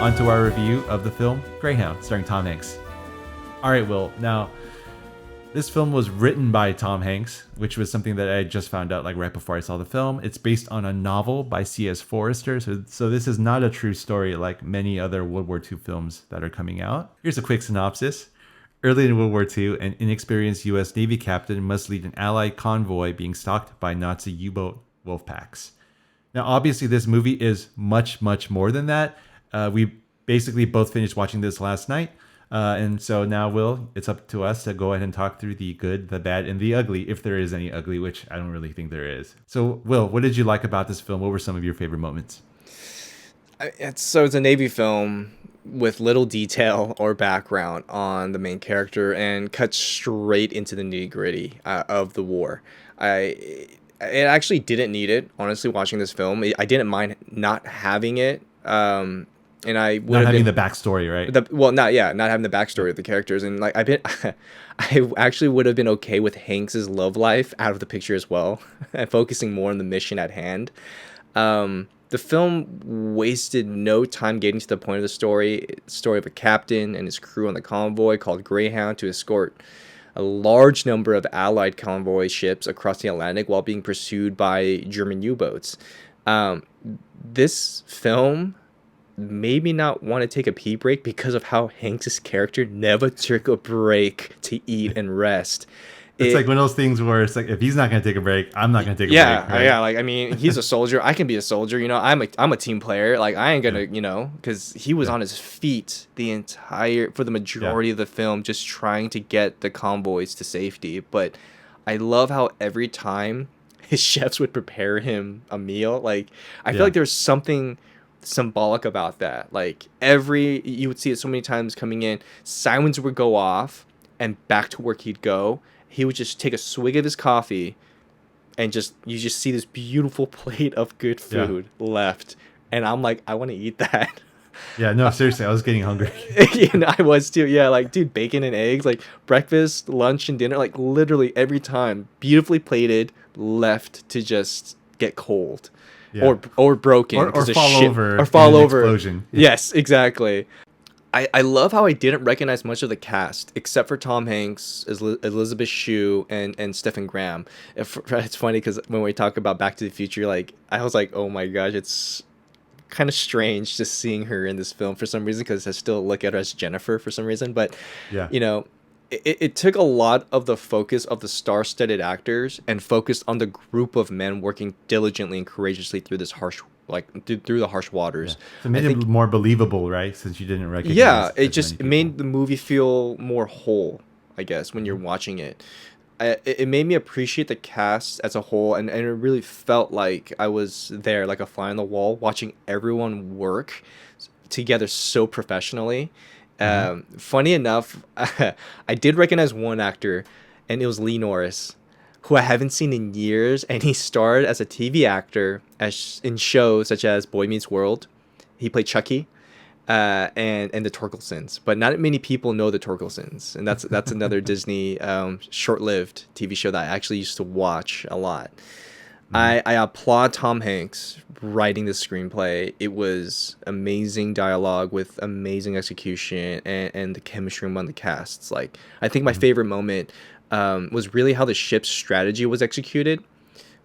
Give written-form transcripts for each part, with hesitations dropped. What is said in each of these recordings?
on to our review of the film Greyhound, starring Tom Hanks. All right, Will. Now, this film was written by Tom Hanks, which was something that I just found out like right before I saw the film. It's based on a novel by C.S. Forrester, so this is not a true story like many other World War II films that are coming out. Here's a quick synopsis. Early in World War II, an inexperienced U.S. Navy captain must lead an Allied convoy being stalked by Nazi U-boat wolf packs. Now, obviously, this movie is much, much more than that. We basically both finished watching this last night. And so now, Will, it's up to us to go ahead and talk through the good, the bad, and the ugly, if there is any ugly, which I don't really think there is. So, Will, what did you like about this film? What were some of your favorite moments? It's a Navy film with little detail or background on the main character and cuts straight into the nitty-gritty of the war. It actually didn't need it, honestly, watching this film. I didn't mind not having it. And I would not having the backstory, right? Not having the backstory of the characters, and like I actually would have been okay with Hanks's love life out of the picture as well, and focusing more on the mission at hand. The film wasted no time getting to the point of the story of a captain and his crew on the convoy called Greyhound to escort a large number of Allied convoy ships across the Atlantic while being pursued by German U-boats. This film made me not want to take a pee break because of how Hanks's character never took a break to eat and rest. It's like one of those things where it's like, if he's not going to take a break, I'm not going to take a break. Right? Yeah. Like, I mean, he's a soldier. I can be a soldier. You know, I'm a team player. Like, I ain't going to, you know, because he was on his feet for the majority of the film, just trying to get the convoys to safety. But I love how every time his chefs would prepare him a meal, like, I feel like there's something symbolic about that. Like, you would see it so many times coming in, sirens would go off and back to work he'd go. He would just take a swig of his coffee and you just see this beautiful plate of good food left, and I'm like, I want to eat that. Yeah, no, seriously, I was getting hungry. I was too. Yeah, like, dude, bacon and eggs, like breakfast, lunch, and dinner, like literally every time, beautifully plated, left to just get cold. Yeah. Or broken or fall over explosion. Yes, exactly. I love how I didn't recognize much of the cast except for Tom Hanks, Elizabeth Shue, and Stephen Graham. It's funny because when we talk about Back to the Future, like, I was like, oh my gosh, it's kind of strange just seeing her in this film for some reason, because I still look at her as Jennifer for some reason. But you know, it took a lot of the focus of the star-studded actors and focused on the group of men working diligently and courageously through this through the harsh waters. So it made it more believable, right? Since you didn't recognize. Yeah, it made the movie feel more whole, I guess, when you're watching it. It made me appreciate the cast as a whole, and it really felt like I was there, like a fly on the wall, watching everyone work together so professionally. Funny enough, I did recognize one actor, and it was Lee Norris, who I haven't seen in years, and he starred as a TV actor in shows such as Boy Meets World. He played Chucky, and the Torkelsons, but not many people know the Torkelsons, and that's another Disney short-lived TV show that I actually used to watch a lot. I applaud Tom Hanks writing this screenplay. It was amazing dialogue with amazing execution and the chemistry among the casts. Like, I think my favorite moment was really how the ship's strategy was executed.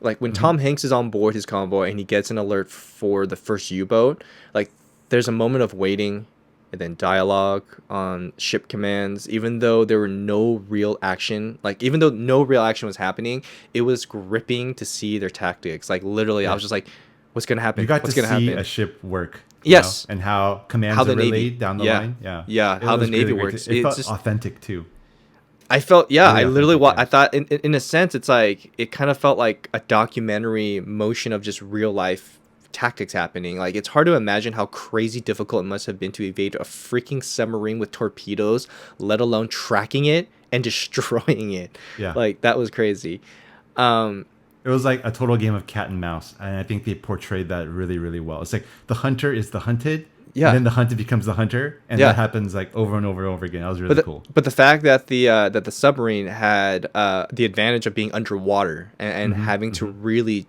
Like, when Tom Hanks is on board his convoy and he gets an alert for the first U-boat, like, there's a moment of waiting and then dialogue on ship commands. Even though there were no real action, even though no real action was happening, it was gripping to see their tactics. Like, literally, I was just like, what's going to happen? You got what's to gonna see happen? A ship work. Yes. And how commands are relayed down the line. Yeah, how the Navy works. It felt just authentic, too. I felt, really I literally, I thought, in a sense, it's like, it kind of felt like a documentary motion of just real life tactics happening. Like, it's hard to imagine how crazy difficult it must have been to evade a freaking submarine with torpedoes, let alone tracking it and destroying it. Yeah. Like, that was crazy. It was like a total game of cat and mouse, and I think they portrayed that really, really well. It's like the hunter is the hunted, and then the hunted becomes the hunter, and that happens like over and over and over again. That was really cool. But the fact that the submarine had the advantage of being underwater and having to really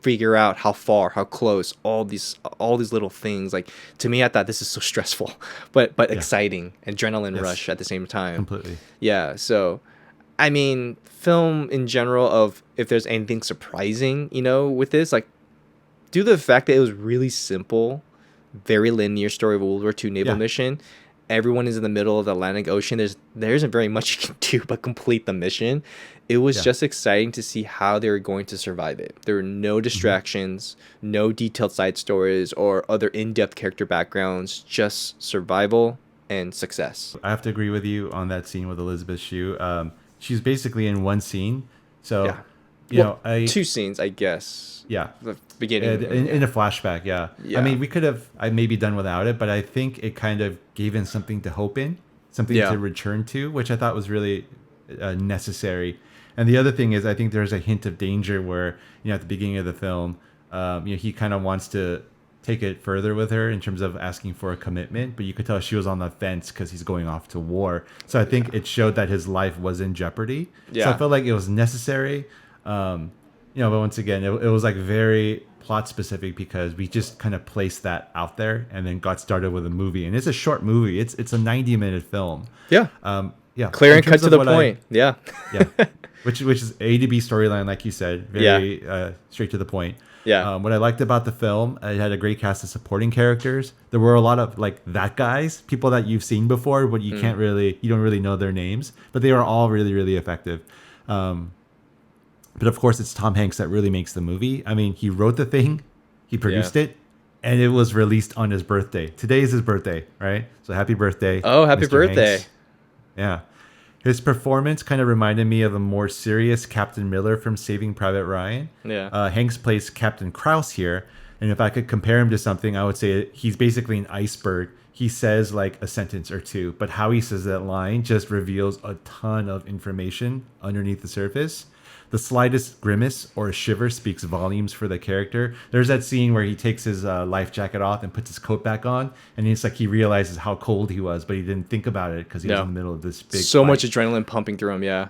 figure out how far, how close, all these little things. Like, to me, I thought this is so stressful, but exciting, adrenaline rush at the same time. Completely. Yeah. So, I mean, film in general, of if there's anything surprising, with this, like, due to the fact that it was really simple, very linear story of a World War II naval mission. Everyone is in the middle of the Atlantic Ocean. There isn't very much you can do but complete the mission. It was just exciting to see how they were going to survive it. There were no distractions, no detailed side stories or other in-depth character backgrounds, just survival and success. I have to agree with you on that scene with Elizabeth Shue. She's basically in one scene. So, two scenes, I guess. Yeah. The beginning. In a flashback, yeah. I mean, we could have maybe done without it, but I think it kind of gave in something to hope in, something to return to, which I thought was really necessary. And the other thing is, I think there's a hint of danger where, at the beginning of the film, he kind of wants to take it further with her in terms of asking for a commitment, but you could tell she was on the fence because he's going off to war. So I think it showed that his life was in jeopardy. Yeah. So I felt like it was necessary. But once again, it was like very plot specific because we just kind of placed that out there and then got started with a movie. And it's a short movie. It's a 90-minute film. Yeah. Clear and cut to the point. Yeah. Which is A to B storyline, like you said, very straight to the point. Yeah. What I liked about the film, it had a great cast of supporting characters. There were a lot of like that guys, people that you've seen before, but you don't really know their names, but they were all really, really effective. But of course, it's Tom Hanks that really makes the movie. I mean, he wrote the thing, he produced it, and it was released on his birthday. Today is his birthday, right? So happy birthday. Oh, happy birthday. Hanks. Yeah. His performance kind of reminded me of a more serious Captain Miller from Saving Private Ryan. Yeah. Hanks plays Captain Krause here. And if I could compare him to something, I would say he's basically an iceberg. He says like a sentence or two, but how he says that line just reveals a ton of information underneath the surface. The slightest grimace or a shiver speaks volumes for the character. There's that scene where he takes his life jacket off and puts his coat back on, and it's like he realizes how cold he was, but he didn't think about it because he was in the middle of this big fight. Much adrenaline pumping through him. Yeah,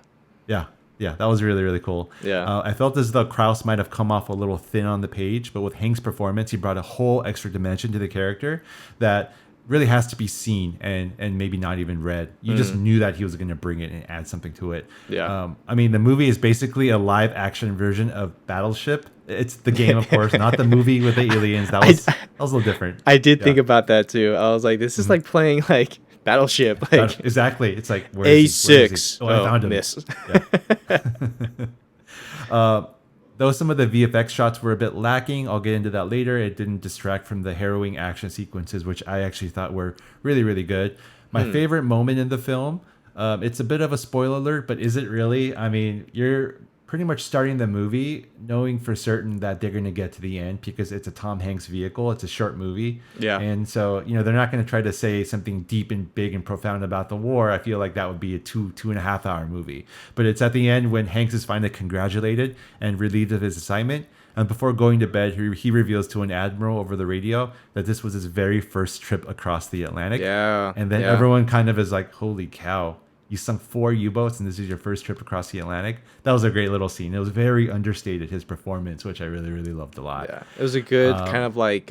that was really, really cool. Yeah, I felt as though Krause might have come off a little thin on the page, but with Hank's performance, he brought a whole extra dimension to the character that really has to be seen and maybe not even read. You just knew that he was going to bring it and add something to it. Yeah. I mean, the movie is basically a live action version of Battleship. It's the game, of course, not the movie with the aliens. That was a little different. I did think about that too. I was like, this is like playing like Battleship. Like, exactly. It's like A6. I found him. Miss. Though some of the VFX shots were a bit lacking, I'll get into that later. It didn't distract from the harrowing action sequences, which I actually thought were really, really good. My favorite moment in the film, it's a bit of a spoiler alert, but is it really? I mean, you're pretty much starting the movie knowing for certain that they're going to get to the end because it's a Tom Hanks vehicle. It's a short movie. Yeah. And so, they're not going to try to say something deep and big and profound about the war. I feel like that would be a 2.5 hour movie. But it's at the end when Hanks is finally congratulated and relieved of his assignment. And before going to bed, he reveals to an admiral over the radio that this was his very first trip across the Atlantic. Yeah. And then everyone kind of is like, holy cow. You sunk 4 U-boats and this is your first trip across the Atlantic. That was a great little scene. It was very understated, his performance, which I really, really loved a lot. Yeah, it was a good kind of like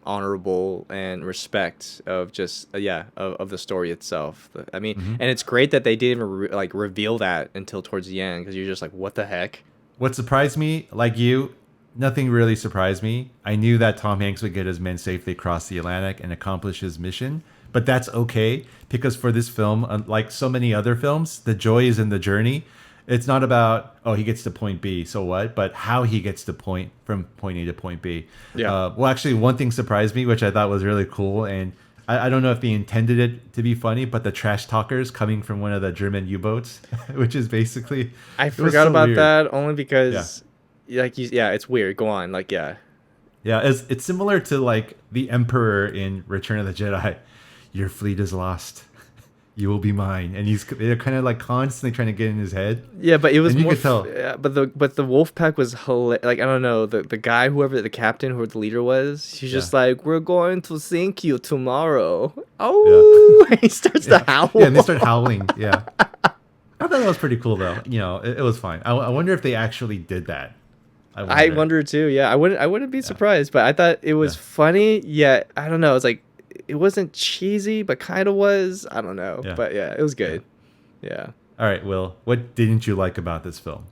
honorable and respect of just of the story itself. I mean, and it's great that they didn't even reveal that until towards the end because you're just like, what the heck? What surprised me, like you, nothing really surprised me. I knew that Tom Hanks would get his men safely across the Atlantic and accomplish his mission. But that's okay because for this film, unlike so many other films, the joy is in the journey. It's not about, he gets to point B, so what? But how he gets to from point A to point B. Yeah. Well, actually, one thing surprised me, which I thought was really cool. And I don't know if they intended it to be funny, but the trash talkers coming from one of the German U-boats, which is basically... I forgot about that only because, it's weird. Go on. Yeah, it's similar to like the Emperor in Return of the Jedi. Your fleet is lost. You will be mine. And they're kind of like constantly trying to get in his head. Yeah, but it was more. But the wolf pack was hilarious. Like, I don't know, the guy, whoever the captain, whoever the leader was, he's just like, we're going to sink you tomorrow. Oh, yeah. He starts to howl. Yeah, and they start howling. Yeah, I thought that was pretty cool though. It was fine. I wonder if they actually did that. I wonder too. Yeah, I wouldn't be Yeah. surprised, but I thought it was Yeah. funny. Yet I don't know. It's like it wasn't cheesy, but kind of was. I don't know, Yeah. but yeah, it was Yeah. good. Yeah. All right, Will. What didn't you like about this film?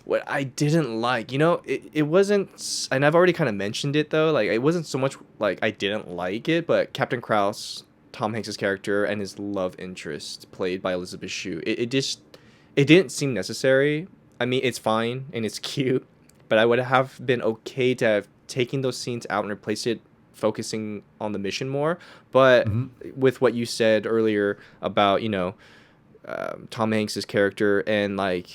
What I didn't like, it wasn't, and I've already kind of mentioned it though. Like it wasn't so much like I didn't like it, but Captain Krause, Tom Hanks's character, and his love interest played by Elizabeth Shue, it didn't seem necessary. I mean, it's fine and it's cute, but I would have been okay to have taken those scenes out and replaced it focusing on the mission more. But Hmm. with what you said earlier about Tom Hanks's character and like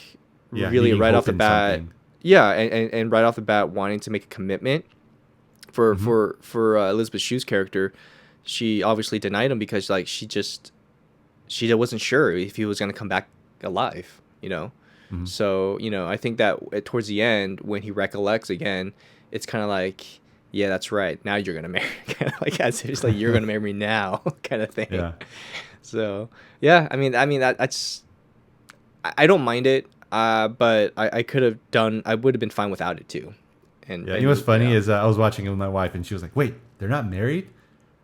Yeah, really needing right off hope the in bat, something. yeah, and right off the bat wanting to make a commitment for Hmm. Elizabeth Shue's character, she obviously denied him because like she wasn't sure if he was gonna come back alive, Hmm. So I think that towards the end when he recollects again, it's kind of like, yeah, that's right. Now you're gonna marry, kind of like as if it's like you're gonna marry me now, kind of thing. Yeah. So yeah, that's I don't mind it, but I could have done. I would have been fine without it too. Yeah. You know what's funny yeah. is I was watching it with my wife, and she was like, "Wait, they're not married?"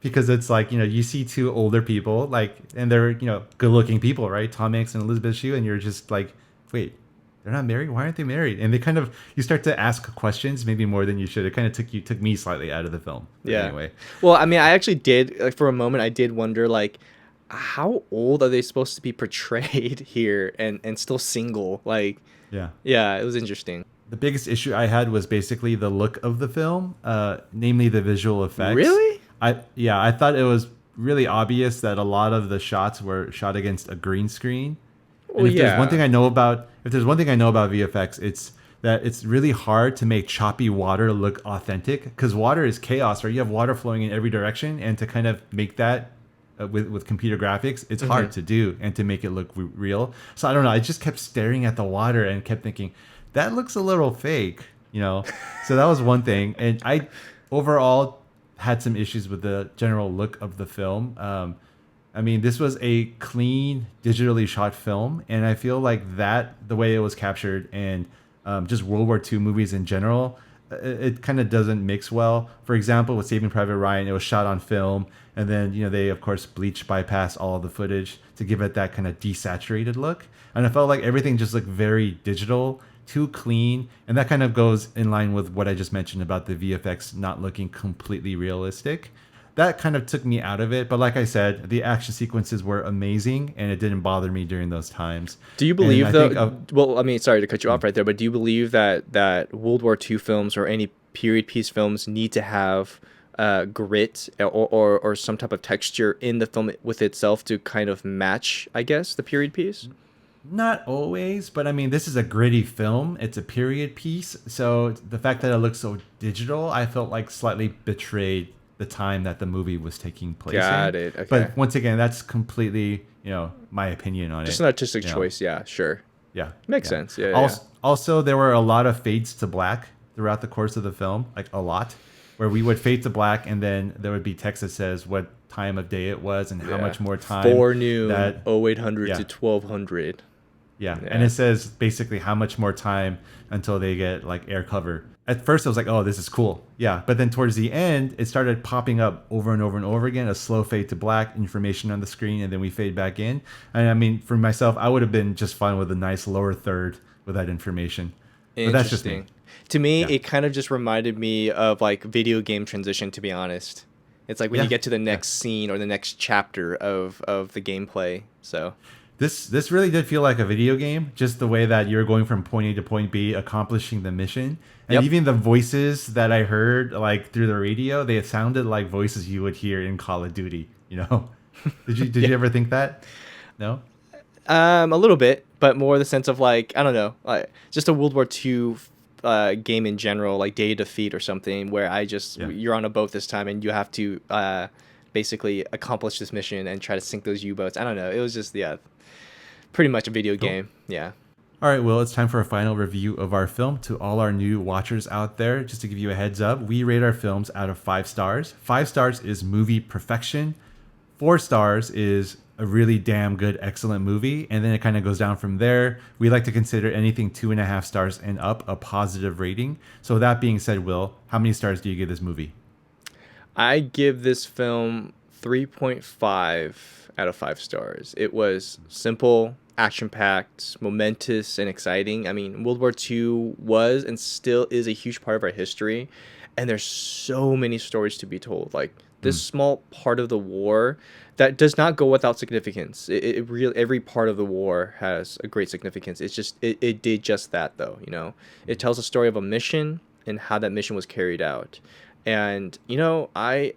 Because it's like you see two older people, like, and they're good-looking people, right? Tom Hanks and Elizabeth Shue, and you're just like, "Wait, they're not married? Why aren't they married?" And they kind of you start to ask questions, maybe more than you should. It kind of took me slightly out of the film. But Yeah. anyway, Well, I mean, I actually did like for a moment. I did wonder like, how old are they supposed to be portrayed here, and still single? Like, yeah. yeah, it was interesting. The biggest issue I had was basically the look of the film, namely the visual effects. Really? I thought it was really obvious that a lot of the shots were shot against a green screen. Well, And if there's one yeah. thing I know about VFX, it's that it's really hard to make choppy water look authentic because water is chaos, right? You have water flowing in every direction, and to kind of make that with computer graphics, it's hard to do and to make it look real. So I don't know. I just kept staring at the water and kept thinking that looks a little fake. So that was one thing, and I overall had some issues with the general look of the film. I mean, this was a clean, digitally shot film, and I feel like that the way it was captured and just World War II movies in general, it kind of doesn't mix well. For example, with Saving Private Ryan, it was shot on film, and then they of course bypass all of the footage to give it that kind of desaturated look, and I felt like everything just looked very digital, too clean, and that kind of goes in line with what I just mentioned about the VFX not looking completely realistic. That kind of took me out of it, but like I said, the action sequences were amazing, and it didn't bother me during those times. Do you And believe I though? think of, Well, I mean, sorry to cut you off right there, but do you believe that World War II films or any period piece films need to have grit or some type of texture in the film with itself to kind of match, I guess, the period piece? not always, but I mean, this is a gritty film. It's a period piece, so the fact that it looks so digital, I felt like slightly betrayed the time that the movie was taking place Got in. it. Okay. But once again, that's completely, my opinion on Just it. an artistic You know. choice. Yeah, sure. Yeah. Makes yeah. sense. Yeah, Also, there were a lot of fades to black throughout the course of the film, like a lot, where we would fade to black and then there would be text that says what time of day it was and how much more time. Forenoon, that 0800 Yeah. to 1200. Yeah. Yeah. And it says basically how much more time until they get like air cover. At first, I was like, oh, this is cool. Yeah. But then towards the end, it started popping up over and over and over again, a slow fade to black, information on the screen, and then we fade back in. And I mean, for myself, I would have been just fine with a nice lower third with that information. But that's just me. Interesting. To me, Yeah. it kind of just reminded me of like video game transition, to be honest. It's like when Yeah. you get to the next scene or the next chapter of the gameplay. So This really did feel like a video game, just the way that you're going from point A to point B, accomplishing the mission. And Yep. even the voices that I heard like through the radio, they sounded like voices you would hear in Call of Duty. Did you ever think that? No? a little bit, but more the sense of like, I don't know, like just a World War II game in general, like Day of Defeat or something, where Yeah. you're on a boat this time and you have to basically accomplish this mission and try to sink those U-boats. I don't know. It was just pretty much a video game. Yeah. All right, Will, it's time for a final review of our film. To all our new watchers out there, just to give you a heads up, we rate our films out of 5 stars. 5 stars is movie perfection. 4 stars is a really damn good, excellent movie. And then it kind of goes down from there. We like to consider anything 2.5 stars and up a positive rating. So that being said, Will, how many stars do you give this movie? I give this film 3.5 out of 5 stars. It was simple, action-packed, momentous, and exciting. I mean, World War II was and still is a huge part of our history, and there's so many stories to be told. Like this small part of the war that does not go without significance. It really, every part of the war has a great significance. It's just it did just that though. You know, it tells a story of a mission and how that mission was carried out. And you know, I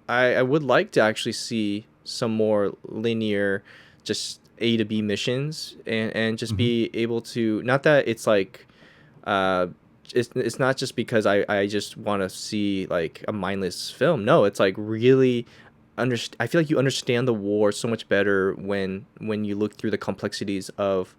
would like to actually see some more linear, just A to B missions, and just be able to, not that it's like, it's not just because I just want to see like a mindless film. No, it's like really I feel like you understand the war so much better when you look through the complexities of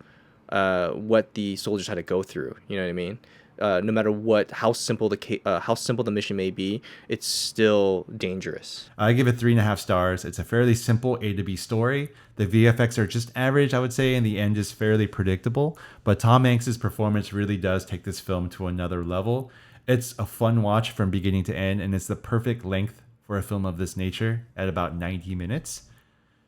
what the soldiers had to go through. You know what I mean? No matter how simple the mission may be, it's still dangerous. I give it 3.5 stars. It's a fairly simple A to B story. The VFX are just average, I would say, and the end is fairly predictable. But Tom Hanks's performance really does take this film to another level. It's a fun watch from beginning to end, and it's the perfect length for a film of this nature at about 90 minutes.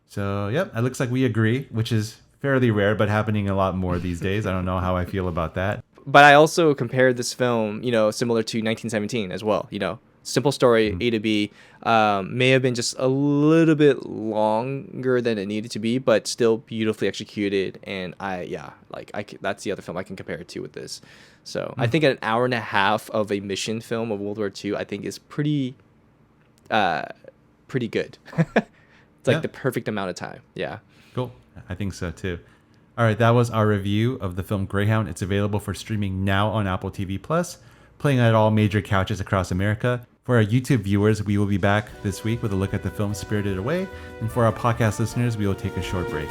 So, yep, it looks like we agree, which is fairly rare, but happening a lot more these days. I don't know how I feel about that. But I also compared this film, you know, similar to 1917 as well. You know, simple story, A to B, may have been just a little bit longer than it needed to be, but still beautifully executed. And that's the other film I can compare it to with this. So I think an hour and a half of a mission film of World War II, I think is pretty good. It's like the perfect amount of time. Yeah. Cool. I think so too. All right, that was our review of the film Greyhound. It's available for streaming now on Apple TV+, playing at all major couches across America. For our YouTube viewers, we will be back this week with a look at the film Spirited Away. And for our podcast listeners, we will take a short break.